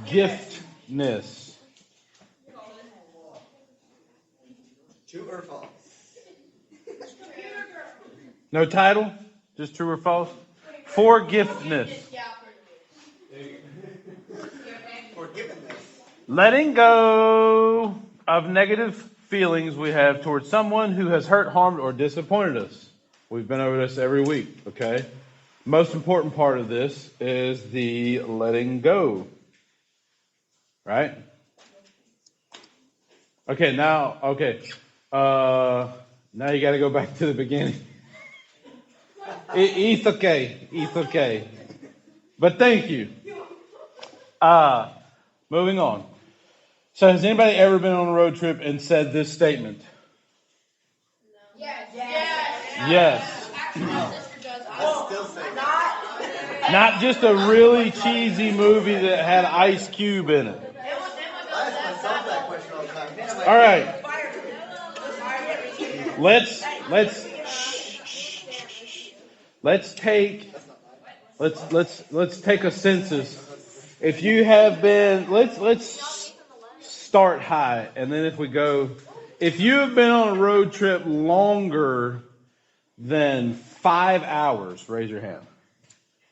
Forgiveness. True or false? No title? Just true or false? Forgiveness. Forgiveness. Letting go of negative feelings we have towards someone who has hurt, harmed, or disappointed us. We've been over this every week, okay? Most important part of this is the letting go. Right? Okay, now you got to go back to the beginning. It's okay. But thank you. Moving on. So has anybody ever been on a road trip and said this statement? Yes. Not just a really cheesy movie that had Ice Cube in it. All right. Let's take a census. If you have been, let's start high, and then if you have been on a road trip longer than 5 hours, raise your hand.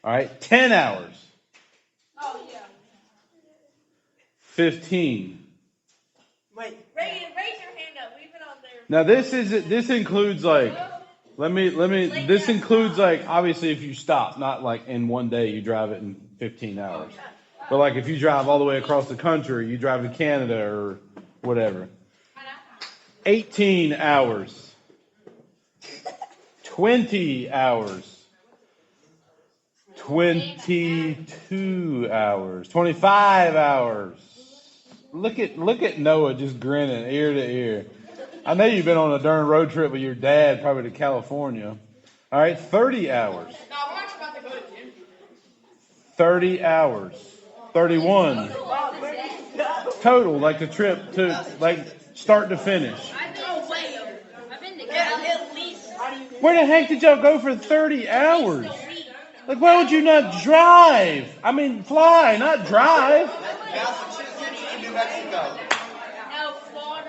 All right, 10 hours. Oh yeah. 15. Wait, raise your hand up. We've been on there. Now this includes this includes obviously if you stop, not like in one day you drive it in 15 hours. But like if you drive all the way across the country, you drive to Canada or whatever. 18 hours. 20 hours. 22 hours. 25 hours. Look at Noah just grinning ear to ear. I know you've been on a darn road trip with your dad, probably to California. All right, 30 hours. 30 hours. 31. Total, like the trip to start to finish. Where the heck did y'all go for 30 hours? Like, why would you not drive? I mean, fly, not drive. Massachusetts to New Mexico.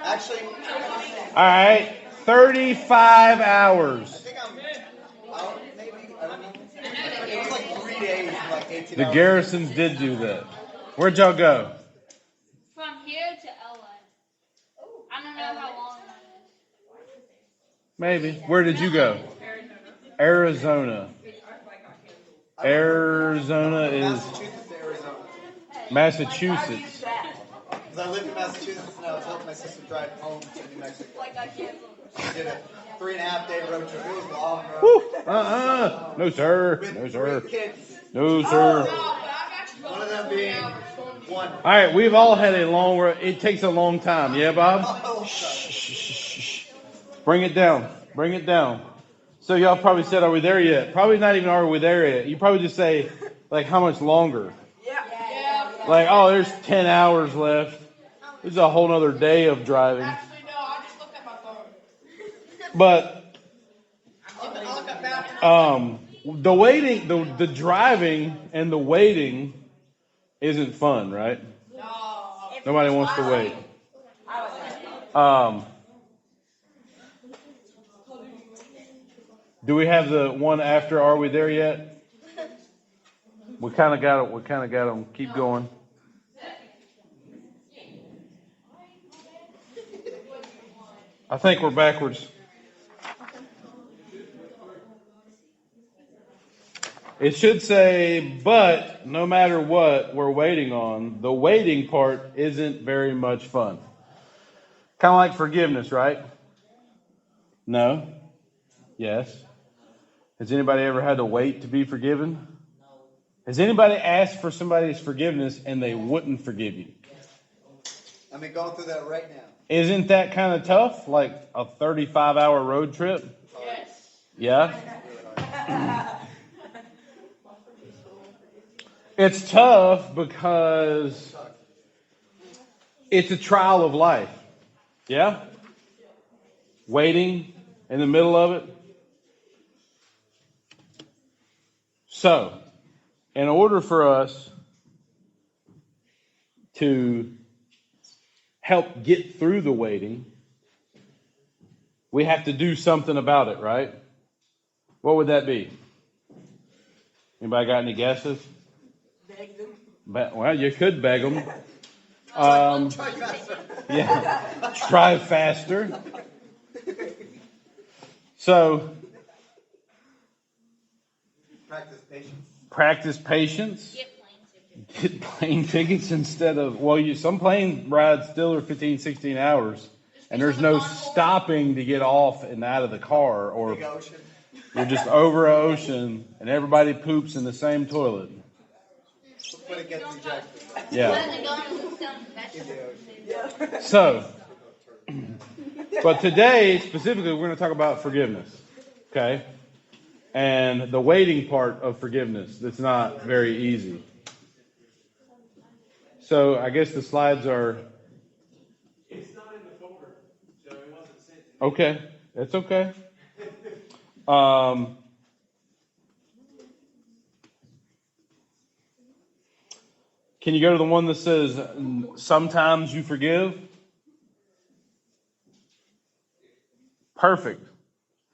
Actually, all right, 35 hours. I don't know. It was like 3 days, like 18 The hours. Garrisons did do that. Where'd y'all go? From here to LA. I don't know how long that is. Maybe. Where did you go? Arizona. Arizona is Massachusetts. Because I lived in Massachusetts and I was helping my sister drive home to New Mexico. She did a 3.5-day road trip. It was long road. No sir. With 3 kids. No sir. One of them being one. All right, we've all had a long road. It takes a long time. Yeah, Bob? Shh. Bring it down. So y'all probably said, are we there yet? Probably not even are we there yet. You probably just say, like, how much longer? Yeah. Like, oh, there's 10 hours left. This is a whole other day of driving. Actually, no, I just looked at my phone. But the waiting, the driving and the waiting isn't fun, right? No. Nobody wants to wait. Do we have the one after Are We There Yet? We kind of got them. Keep going. I think we're backwards. It should say, but no matter what we're waiting on, the waiting part isn't very much fun. Kind of like forgiveness, right? No? Yes? Has anybody ever had to wait to be forgiven? Has anybody asked for somebody's forgiveness and they wouldn't forgive you? I mean, going through that right now. Isn't that kind of tough? Like a 35-hour road trip? Yes. Yeah? It's tough because it's a trial of life. Yeah? Waiting in the middle of it. So, in order for us to help get through the waiting, we have to do something about it, right? What would that be? Anybody got any guesses? Beg them. Well, you could beg them. Try faster. Yeah, try faster. So, Practice patience. Get plane tickets. get plane tickets instead of, some plane rides still are 15, 16 hours, and there's no stopping to get off and out of the car, or Big ocean. you're just over an ocean and everybody poops in the same toilet. When it gets ejected. Yeah. When they go into some vegetables. So, but today specifically, we're going to talk about forgiveness. Okay? And the waiting part of forgiveness that's not very easy. So I guess the slides are. It's not in the folder, so it wasn't sent to me. Okay, that's okay. Can you go to the one that says, sometimes you forgive? Perfect.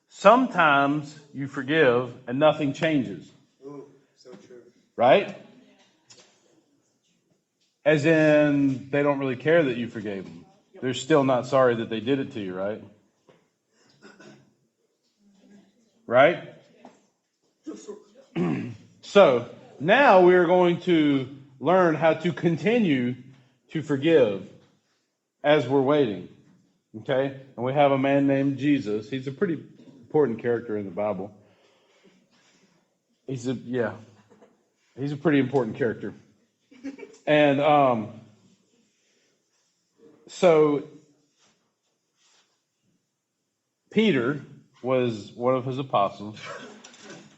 Sometimes you forgive and nothing changes. Ooh, so true. Right? As in, they don't really care that you forgave them. They're still not sorry that they did it to you, right? Right? So, now we are going to learn how to continue to forgive as we're waiting. Okay? And we have a man named Jesus. He's a pretty important character in the Bible. He's a pretty important character. And so Peter was one of his apostles,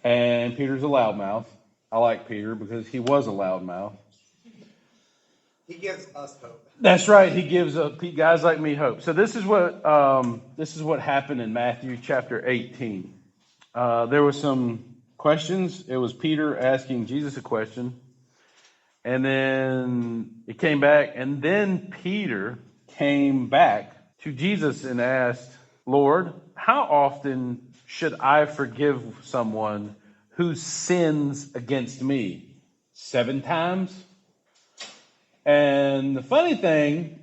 and Peter's a loudmouth. I like Peter because he was a loudmouth. He gives us hope. That's right. He gives guys like me hope. So this is what happened in Matthew chapter 18. There were some questions. It was Peter asking Jesus a question, and then it came back, and then Peter came back to Jesus and asked, "Lord, how often should I forgive someone who sins against me? 7 times?" And the funny thing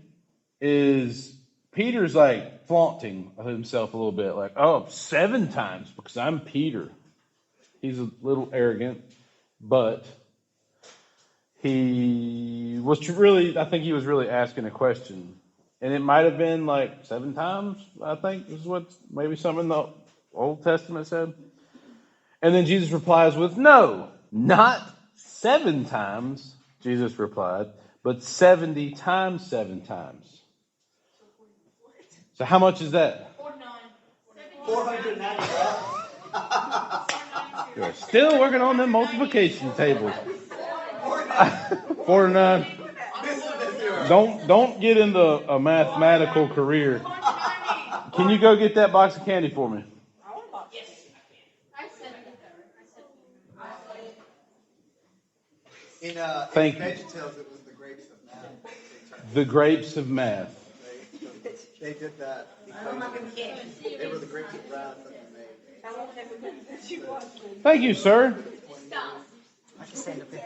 is, Peter's like flaunting himself a little bit, like, "Oh, 7 times because I'm Peter." He's a little arrogant, but he was really, I think he was really asking a question. And it might have been like 7 times, I think, is what maybe some in the Old Testament said. And then Jesus replies with, "No, not 7 times," Jesus replied, "but 70 times 7 times." So how much is that? 490. You're still working on them multiplication tables. 4 to 9. Don't get into a mathematical career. Can you go get that box of candy for me? In Thank you. VeggieTales, it was the grapes of math. The grapes of math. They did that. They were the grapes of wrath that they made. Thank you, sir.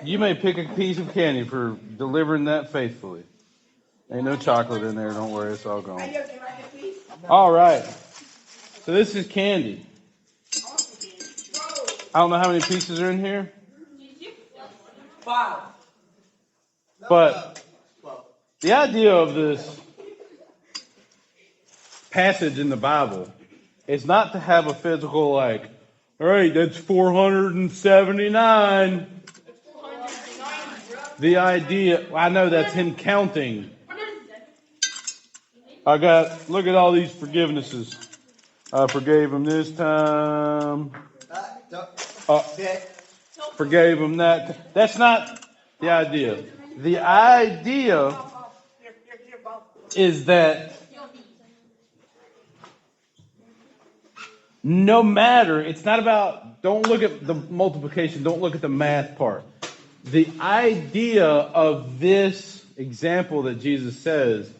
You may pick a piece of candy for delivering that faithfully. Ain't no chocolate in there. Don't worry, it's all gone. All right. So this is candy. I don't know how many pieces are in here. 5. But the idea of this passage in the Bible is not to have a physical, like, all right, that's 479. The idea, I know that's him counting. Look at all these forgivenesses. I forgave him this time. Forgave him that. That's not the idea. The idea is that no matter, it's not about, don't look at the multiplication, don't look at the math part. The idea of this example that Jesus says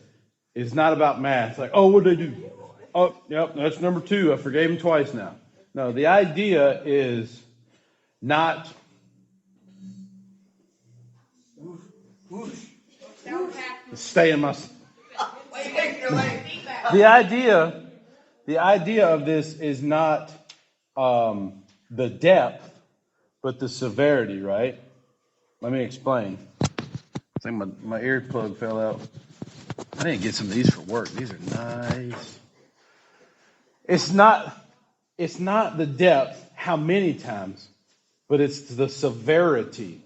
is not about math. Like, oh, what did they do? Oh, yep, that's number 2. I forgave him twice now. No, the idea is not stay in my. The idea of this is not the depth, but the severity, right? Let me explain. I think my earplug fell out. I didn't get some of these for work. These are nice. It's not the depth, how many times, but it's the severity.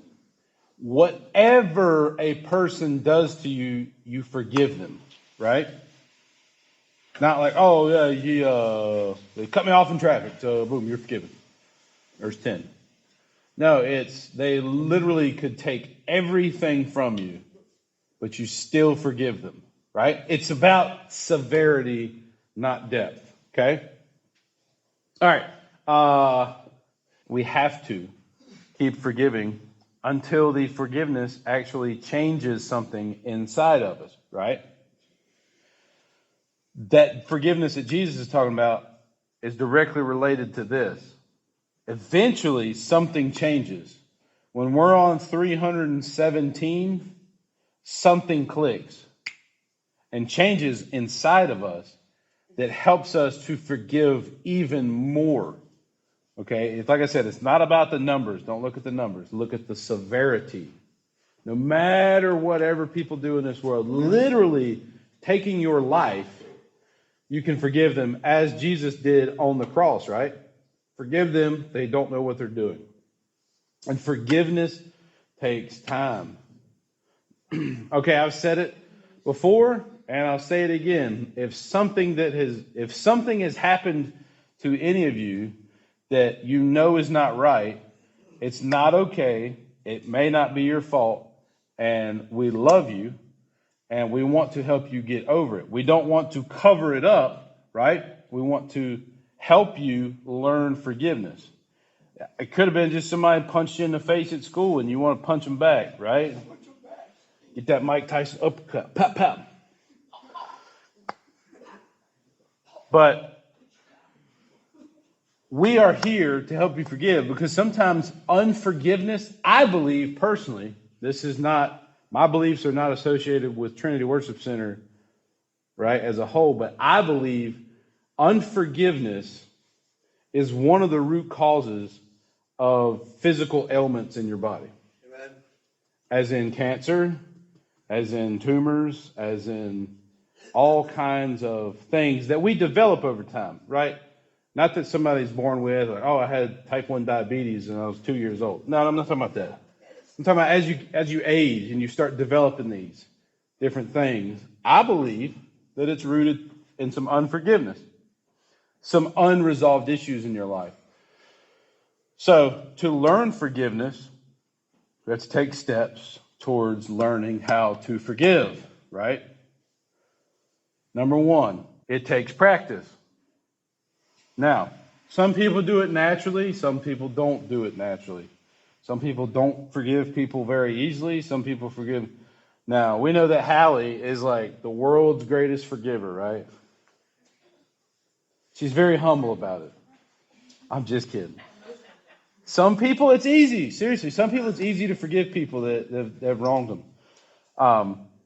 Whatever a person does to you, you forgive them, right? Not like, oh yeah, they cut me off in traffic, so boom, you're forgiven. There's 10. No, it's they literally could take everything from you, but you still forgive them, right? It's about severity, not depth. Okay? All right. We have to keep forgiving until the forgiveness actually changes something inside of us, right? That forgiveness that Jesus is talking about is directly related to this. Eventually, something changes. When we're on 317, something clicks and changes inside of us that helps us to forgive even more. Okay? It's like I said, it's not about the numbers. Don't look at the numbers. Look at the severity. No matter whatever people do in this world, literally taking your life, you can forgive them as Jesus did on the cross, right? Forgive them. They don't know what they're doing. And forgiveness takes time. Okay, I've said it before, and I'll say it again. If something has happened to any of you that you know is not right, it's not okay. It may not be your fault, and we love you, and we want to help you get over it. We don't want to cover it up, right? We want to help you learn forgiveness. It could have been just somebody punched you in the face at school, and you want to punch them back, right? Get that Mike Tyson uppercut. Pop, pop. But we are here to help you forgive because sometimes unforgiveness, I believe personally, this is not, my beliefs are not associated with Trinity Worship Center, right, as a whole, but I believe unforgiveness is one of the root causes of physical ailments in your body. Amen. As in cancer, as in tumors, as in all kinds of things that we develop over time, right? Not that somebody's born with, like, oh, I had type 1 diabetes and I was 2 years old. No, I'm not talking about that. I'm talking about as you age and you start developing these different things, I believe that it's rooted in some unforgiveness, some unresolved issues in your life. So to learn forgiveness, we have to take steps towards learning how to forgive, right? Number 1, it takes practice. Now, some people do it naturally, some people don't do it naturally. Some people don't forgive people very easily, some people forgive. Now, we know that Hallie is like the world's greatest forgiver, right? She's very humble about it. I'm just kidding. Some people, it's easy. Seriously, some people, it's easy to forgive people that have wronged them.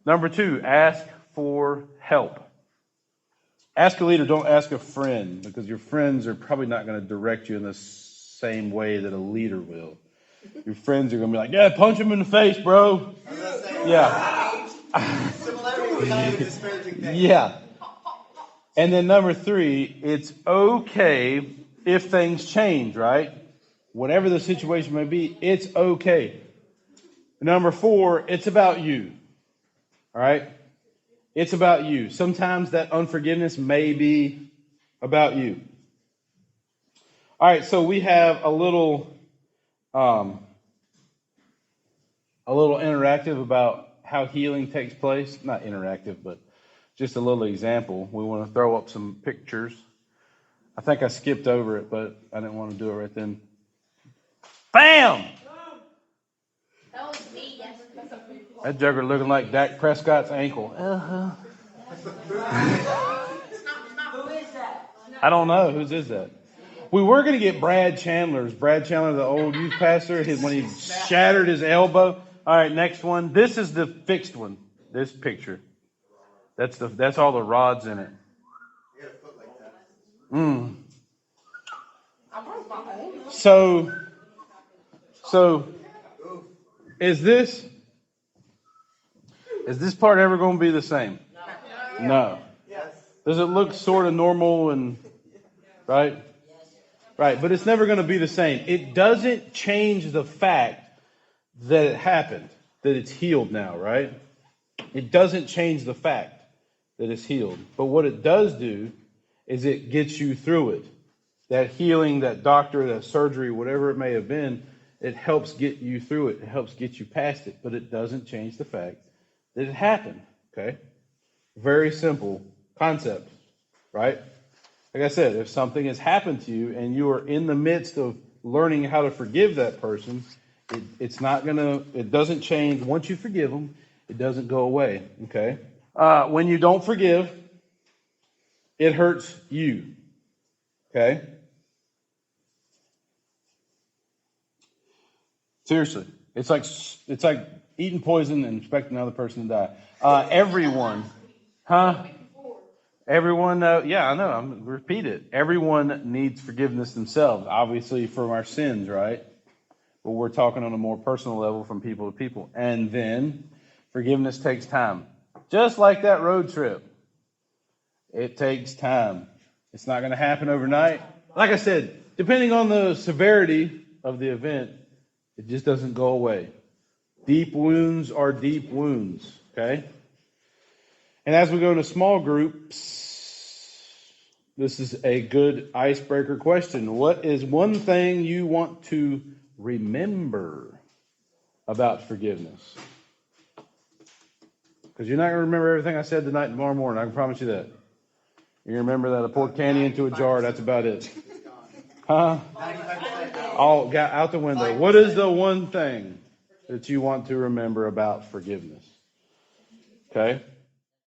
Number 2, ask for help. Ask a leader, don't ask a friend, because your friends are probably not going to direct you in the same way that a leader will. Your friends are going to be like, yeah, punch him in the face, bro. Yeah. Similarity is kind of a disparaging thing. Yeah. And then number 3, it's okay if things change, right? Whatever the situation may be, it's okay. Number 4, it's about you. All right? It's about you. Sometimes that unforgiveness may be about you. All right, so we have a little interactive about how healing takes place. Not interactive, but just a little example. We want to throw up some pictures. I think I skipped over it, but I didn't want to do it right then. Bam! That was me. That joker looking like Dak Prescott's ankle. I don't know. Whose is that? We were going to get Brad Chandler's. Brad Chandler, the old youth pastor, when he shattered his elbow. All right, next one. This is the fixed one. This picture. That's all the rods in it. So is this part ever going to be the same? No. Does it look sort of normal and right? Right, but it's never going to be the same. It doesn't change the fact that it happened, that it's healed now, right? It doesn't change the fact that it's healed. But what it does do is it gets you through it. That healing, that doctor, that surgery, whatever it may have been, it helps get you through it. It helps get you past it. But it doesn't change the fact that it happened, okay? Very simple concept, right? Like I said, if something has happened to you and you are in the midst of learning how to forgive that person, it doesn't change. Once you forgive them, it doesn't go away, okay? When you don't forgive, it hurts you, okay? Seriously, it's like eating poison and expecting another person to die. Everyone, Everyone, yeah, I know. I'm repeat it. Everyone needs forgiveness themselves, obviously from our sins, right? But we're talking on a more personal level from people to people. And then forgiveness takes time. Just like that road trip. It takes time. It's not going to happen overnight. Like I said, depending on the severity of the event, it just doesn't go away. Deep wounds are deep wounds, okay? And as we go into small groups, this is a good icebreaker question. What is one thing you want to remember about forgiveness? Because you're not going to remember everything I said tonight and tomorrow morning. I can promise you that. You remember that I poured candy into a jar. That's about it. Huh? All got out the window. What is the one thing that you want to remember about forgiveness? Okay?